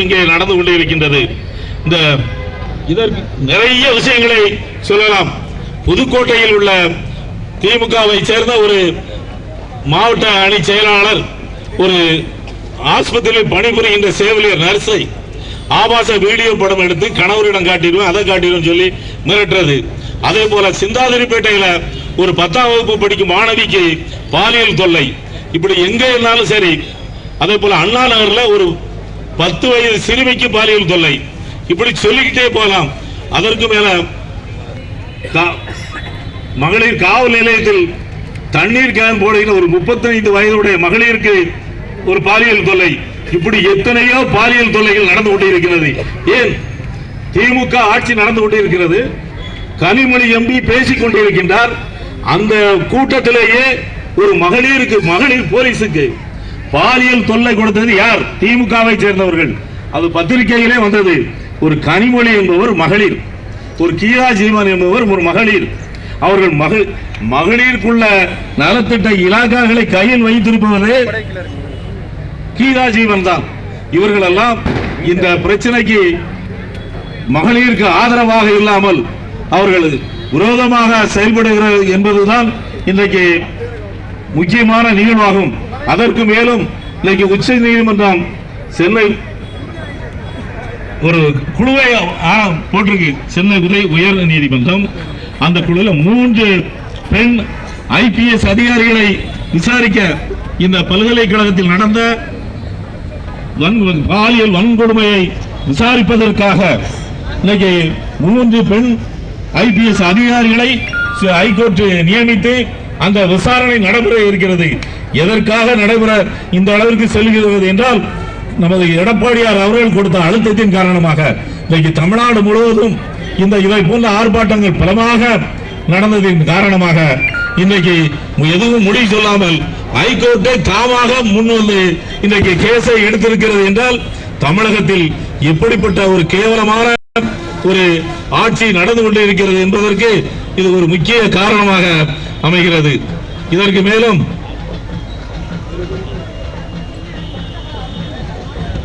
இங்கே நடந்து கொண்டிருக்கின்றது. இந்த இதற்கு நிறைய விஷயங்களை சொல்லலாம். புதுக்கோட்டையில் உள்ள திமுகவை சேர்ந்த ஒரு மாவட்ட அணி செயலாளர் ஒரு ஆஸ்பத்திரியில் பணிபுரிகின்ற செவிலியர் நர்ஸை ஆபாச வீடியோ படம் எடுத்து கணவரிடம் காட்டிடுவோம், அதை காட்டிடுவோம் சொல்லி மிரட்டுறது. அதே போல சிந்தாதிரிப்பேட்டையில ஒரு 10ஆம் வகுப்பு படிக்கும் மாணவிக்கு பாலியல் தொல்லை. இப்படி எங்க இருந்தாலும் சரி. அதே போல அண்ணா நகர்ல ஒரு 10 வயது சிறுமிக்கு பாலியல் தொல்லை. இப்படி சொல்லிக்கிட்டே போகலாம். அதற்கு மேல மகளிர் காவல் நிலையத்தில் தண்ணீர் கேன் போடுகிற ஒரு 35 வயதுடைய மகளிருக்கு ஒரு பாலியல் தொல்லை. இப்படி எத்தனையோ பாலியல் தொல்லைகள் நடந்து கொண்டிருக்கிறது. ஏன் திமுக ஆட்சி நடந்து கொண்டிருக்கிறது. கனிமொழி எம்பி பேசிக் கொண்டிருக்கின்றார். அந்த கூட்டத்திலேயே ஒரு மகளிர் போலீஸுக்கு பாலியல் தொல்லை கொடுத்தது யார்? திமுகவை சேர்ந்தவர்கள். அது பத்திரிகையிலே வந்தது. ஒரு கனிமொழி என்பவர் மகளிர், ஒரு கீதா ஜீவன் என்பவர் ஒரு மகளிர். அவர்கள் மகளிருக்குள்ள நலத்திட்ட இலாக்காக்களை கையில் வைத்திருப்பவரே கீதா ஜீவன் தான். இவர்கள் எல்லாம் இந்த பிரச்சனைக்கு மகளிருக்கு ஆதரவாக இல்லாமல் அவர்கள் விரோதமாக செயல்படுகிறார்கள் என்பதுதான் இன்றைக்கு முக்கியமான நிகழ்வாகும். அதற்கு மேலும் இன்னைக்கு உச்ச நீதிமன்றம் சென்னை ஒரு குழுவை போட்டிருக்கு. சென்னை உயர் நீதிமன்றம் அந்த குழுவில் 3 பெண் IPS அதிகாரிகளை விசாரிக்க இந்த பல்கலைக்கழகத்தில் நடந்த பாலியல் வன்கொடுமையை விசாரிப்பதற்காக இன்னைக்கு 3 பெண் IPS அதிகாரிகளை ஹைகோர்ட் நியமித்து அந்த விசாரணை நடைபெற இருக்கிறது. எதற்காக நடைபெற இந்த அளவிற்கு செல்கிறது என்றால் நமது எடப்பாடியார் அவர்கள் கொடுத்த அழுத்தத்தின் காரணமாக இன்னைக்கு தமிழ்நாடு முழுவதும் இந்த இதை போன்ற ஆர்ப்பாட்டங்கள் பலமாக நடந்ததின் காரணமாக இன்றைக்கு எதுவும் முடிவு சொல்லாமல் ஹைகோர்ட்டை தாமாக முன்வந்து இன்றைக்கு கேஸை எடுத்திருக்கிறது என்றால் தமிழகத்தில் எப்படிப்பட்ட ஒரு கேவலமான ஒரு ஆட்சி நடந்து கொண்டு இருக்கிறது என்பதற்கு இது ஒரு முக்கிய காரணமாக அமைகிறது. இதற்கு மேலும்